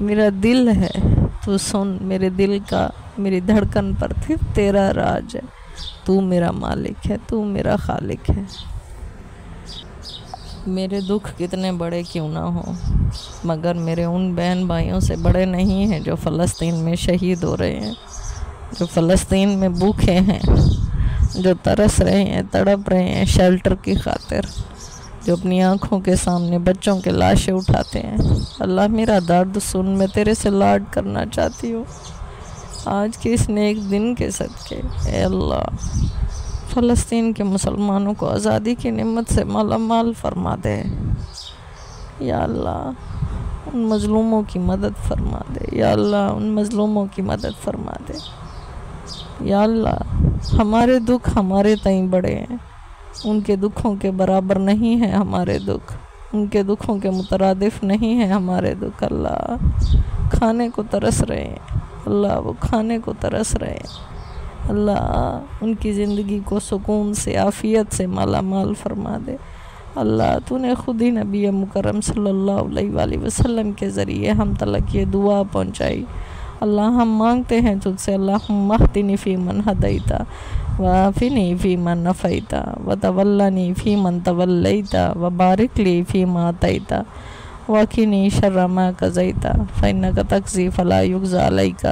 میرا دل ہے تو سن، میرے دل کا میری دھڑکن پر تیرا راج ہے، تو میرا مالک ہے، تو میرا خالق ہے۔ میرے دکھ کتنے بڑے کیوں نہ ہوں، مگر میرے ان بہن بھائیوں سے بڑے نہیں ہیں جو فلسطین میں شہید ہو رہے ہیں، جو فلسطین میں بھوکے ہیں، جو ترس رہے ہیں، تڑپ رہے ہیں شیلٹر کی خاطر، جو اپنی آنکھوں کے سامنے بچوں کے لاشیں اٹھاتے ہیں۔ اللہ میرا درد سن، میں تیرے سے لاڈ کرنا چاہتی ہوں آج کے اس نیک دن کے صدقے۔ اے اللہ، فلسطین کے مسلمانوں کو آزادی کی نعمت سے مالا مال فرما دے۔ یا اللہ ان مظلوموں کی مدد فرما دے، یا اللہ ان مظلوموں کی مدد فرما دے۔ یا اللہ ہمارے دکھ ہمارے تئیں بڑے ہیں، ان کے دکھوں کے برابر نہیں ہیں ہمارے دکھ، ان کے دکھوں کے مترادف نہیں ہیں ہمارے دکھ۔ اللہ کھانے کو ترس رہے ہیں، اللہ وہ کھانے کو ترس رہے ہیں، اللہ ان کی زندگی کو سکون سے، عافیت سے مالا مال فرما دے۔ اللہ تو نے خود ہی نبی مکرم صلی اللہ علیہ وآلہ وسلم کے ذریعے ہم تلک یہ دعا پہنچائی۔ اللہ ہم مانگتے ہیں تجھ سے، اللہم اہدنی فیمن ہدیت وعافنی فیمن عافیت وتولنی فیمن تولیت وبارک لی فیما اعطیت وقنی شر ما قضیت فإنک تقضی فلا یقضی علیک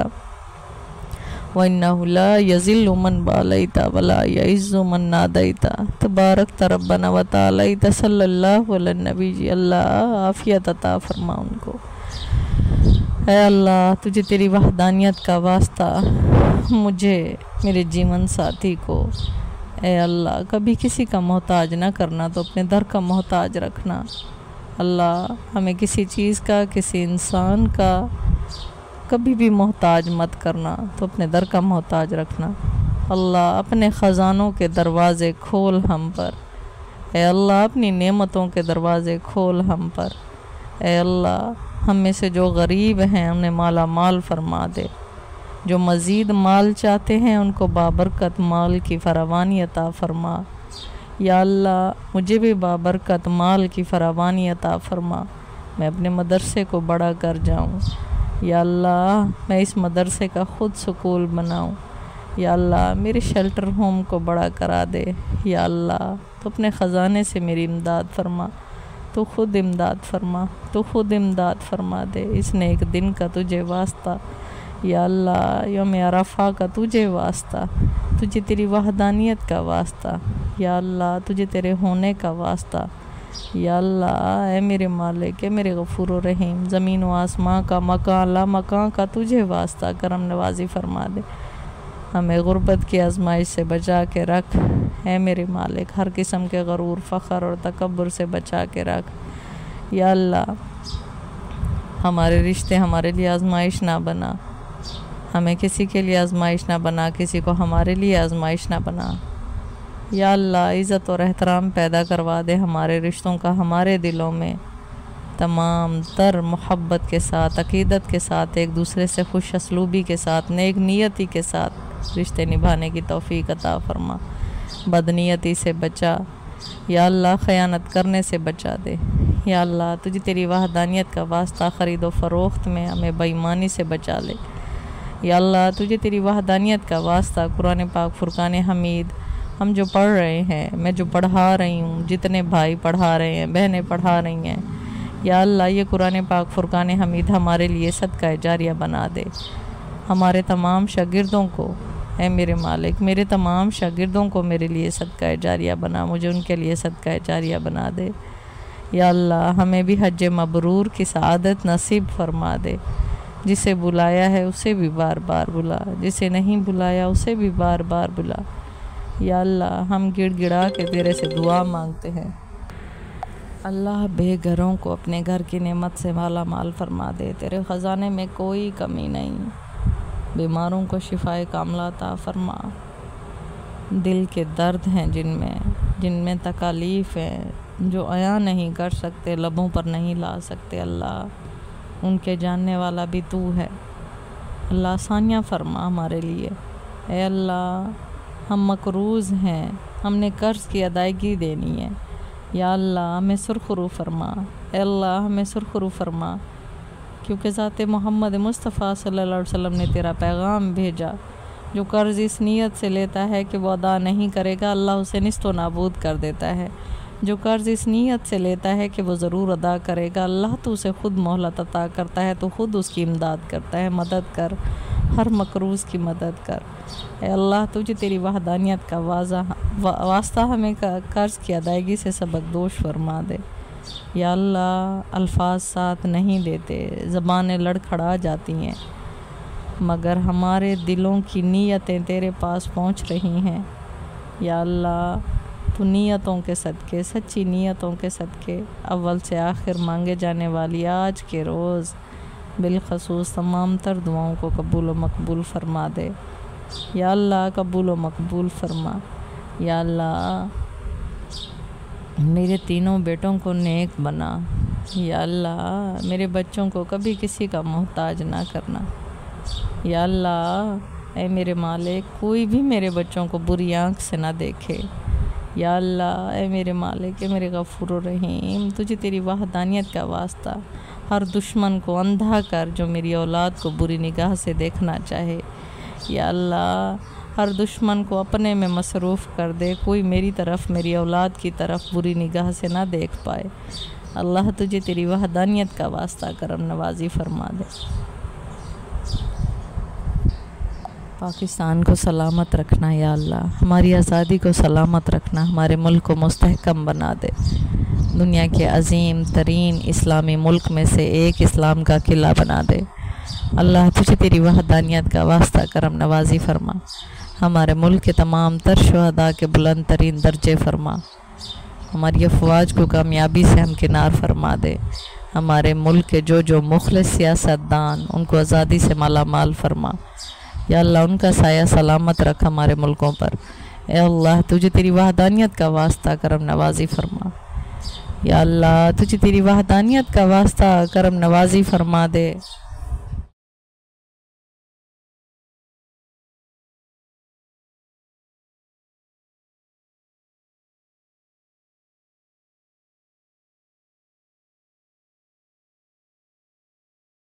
وَإِنَّهُ لَا يَذِلُّ مَنْ بَالَيْتَ وَلَا يَعِزُّ مَنْ نَادَيْتَ تبارک ربنا وتعالیت صلی اللہ علیہ نبی۔ اللہ عافیت عطا فرما ان کو۔ اے اللہ تجھے تیری وحدانیت کا واسطہ مجھے، میرے جیون ساتھی کو، اے اللہ کبھی کسی کا محتاج نہ کرنا تو اپنے در کا محتاج رکھنا۔ اللہ ہمیں کسی چیز کا، کسی انسان کا کبھی بھی محتاج مت کرنا تو اپنے در کا محتاج رکھنا۔ اللہ اپنے خزانوں کے دروازے کھول ہم پر، اے اللہ اپنی نعمتوں کے دروازے کھول ہم پر۔ اے اللہ ہم میں سے جو غریب ہیں انہیں مالا مال فرما دے، جو مزید مال چاہتے ہیں ان کو بابرکت مال کی فراوانی عطا فرما۔ یا اللہ مجھے بھی بابرکت مال کی فراوانی عطا فرما، میں اپنے مدرسے کو بڑا کر جاؤں۔ یا اللہ میں اس مدرسے کا خود سکول بناؤں۔ یا اللہ میرے شیلٹر ہوم کو بڑا کرا دے۔ یا اللہ تو اپنے خزانے سے میری امداد فرما، تو خود امداد فرما، تو خود امداد فرما دے۔ اس نیک دن کا تجھے واسطہ، یا اللہ یوم عرفہ کا تجھے واسطہ، تجھے تیری وحدانیت کا واسطہ، یا اللہ تجھے تیرے ہونے کا واسطہ۔ یا اللہ اے میرے مالک، اے میرے غفور و رحیم، زمین و آسمان کا، مکان لا مکان کا تجھے واسطہ کرم نوازی فرما دے۔ ہمیں غربت کی آزمائش سے بچا کے رکھ اے میرے مالک، ہر قسم کے غرور، فخر اور تکبر سے بچا کے رکھ۔ یا اللہ ہمارے رشتے ہمارے لیے آزمائش نہ بنا، ہمیں کسی کے لیے آزمائش نہ بنا، کسی کو ہمارے لیے آزمائش نہ بنا۔ یا اللہ عزت اور احترام پیدا کروا دے ہمارے رشتوں کا، ہمارے دلوں میں تمام تر محبت کے ساتھ، عقیدت کے ساتھ، ایک دوسرے سے خوش اسلوبی کے ساتھ، نیک نیتی کے ساتھ رشتے نبھانے کی توفیق عطا فرما۔ بدنیتی سے بچا، یا اللہ خیانت کرنے سے بچا دے۔ یا اللہ تجھے تیری وحدانیت کا واسطہ خرید و فروخت میں ہمیں بے ایمانی سے بچا لے۔ یا اللہ تجھے تیری وحدانیت کا واسطہ قرآن پاک فرقان حمید ہم جو پڑھ رہے ہیں، میں جو پڑھا رہی ہوں، جتنے بھائی پڑھا رہے ہیں، بہنیں پڑھا رہی ہیں، یا اللہ یہ قرآن پاک فرقان حمید ہمارے لیے صدقہ جاریہ بنا دے۔ ہمارے تمام شاگردوں کو اے میرے مالک، میرے تمام شاگردوں کو میرے لیے صدقہ جاریہ بنا، مجھے ان کے لیے صدقہ جاریہ بنا دے۔ یا اللہ ہمیں بھی حج مبرور کی سعادت نصیب فرما دے۔ جسے بلایا ہے اسے بھی بار بار بلا، جسے نہیں بلایا اسے بھی بار بار بلا۔ یا اللہ ہم گڑ گڑا کے تیرے سے دعا مانگتے ہیں، اللہ بے گھروں کو اپنے گھر کی نعمت سے مالا مال فرما دے، تیرے خزانے میں کوئی کمی نہیں۔ بیماروں کو شفائے کاملہ عطا فرما، دل کے درد ہیں جن میں تکالیف ہیں، جو عیاں نہیں کر سکتے، لبوں پر نہیں لا سکتے، اللہ ان کے جاننے والا بھی تو ہے۔ اللہ آسانیاں فرما ہمارے لیے۔ اے اللہ ہم مقروض ہیں، ہم نے قرض کی ادائیگی دینی ہے، یا اللہ ہمیں سرخرو فرما، اے اللہ ہمیں سرخرو فرما۔ کیونکہ ذات محمد مصطفیٰ صلی اللہ علیہ وسلم نے تیرا پیغام بھیجا۔ جو قرض اس نیت سے لیتا ہے کہ وہ ادا نہیں کرے گا، اللہ اسے نیست و نابود کر دیتا ہے۔ جو قرض اس نیت سے لیتا ہے کہ وہ ضرور ادا کرے گا، اللہ تو اسے خود مہلت عطا کرتا ہے، تو خود اس کی امداد کرتا ہے۔ مدد کر، ہر مقروض کی مدد کر۔ اے اللہ، تجھے تیری وحدانیت کا واسطہ ہمیں قرض کی ادائیگی سے سبق دوش فرما دے۔ یا اللہ، الفاظ ساتھ نہیں دیتے، زبانیں لڑکھڑا جاتی ہیں، مگر ہمارے دلوں کی نیتیں تیرے پاس پہنچ رہی ہیں۔ یا اللہ، تو نیتوں کے صدقے، سچی نیتوں کے صدقے، اول سے آخر مانگے جانے والی آج کے روز بالخصوص تمام تر دعاؤں کو قبول و مقبول فرما دے۔ یا اللہ، قبول و مقبول فرما۔ یا اللہ، میرے تینوں بیٹوں کو نیک بنا۔ یا اللہ، میرے بچوں کو کبھی کسی کا محتاج نہ کرنا۔ یا اللہ، اے میرے مالک، کوئی بھی میرے بچوں کو بری آنکھ سے نہ دیکھے۔ یا اللہ، اے میرے مالک، اے میرے غفور و رحیم، تجھے تیری وحدانیت کا واسطہ ہر دشمن کو اندھا کر جو میری اولاد کو بری نگاہ سے دیکھنا چاہے۔ یا اللہ، ہر دشمن کو اپنے میں مصروف کر دے، کوئی میری طرف، میری اولاد کی طرف بری نگاہ سے نہ دیکھ پائے۔ اللہ، تجھے تیری وحدانیت کا واسطہ کرم نوازی فرما دے۔ پاکستان کو سلامت رکھنا یا اللہ، ہماری آزادی کو سلامت رکھنا، ہمارے ملک کو مستحکم بنا دے۔ دنیا کے عظیم ترین اسلامی ملک میں سے ایک اسلام کا قلعہ بنا دے۔ اللہ، تجھے تیری وحدانیت کا واسطہ کرم نوازی فرما۔ ہمارے ملک کے تمام تر شہداء کے بلند ترین درجے فرما۔ ہماری افواج کو کامیابی سے ہمکنار فرما دے۔ ہمارے ملک کے جو مخلص سیاستدان، ان کو آزادی سے مالا مال فرما۔ یا اللہ، ان کا سایہ سلامت رکھ ہمارے ملکوں پر۔ اے اللہ، تجھے تیری وحدانیت کا واسطہ کرم نوازی فرما۔ یا اللہ، تجھے تیری وحدانیت کا واسطہ کرم نوازی فرما دے۔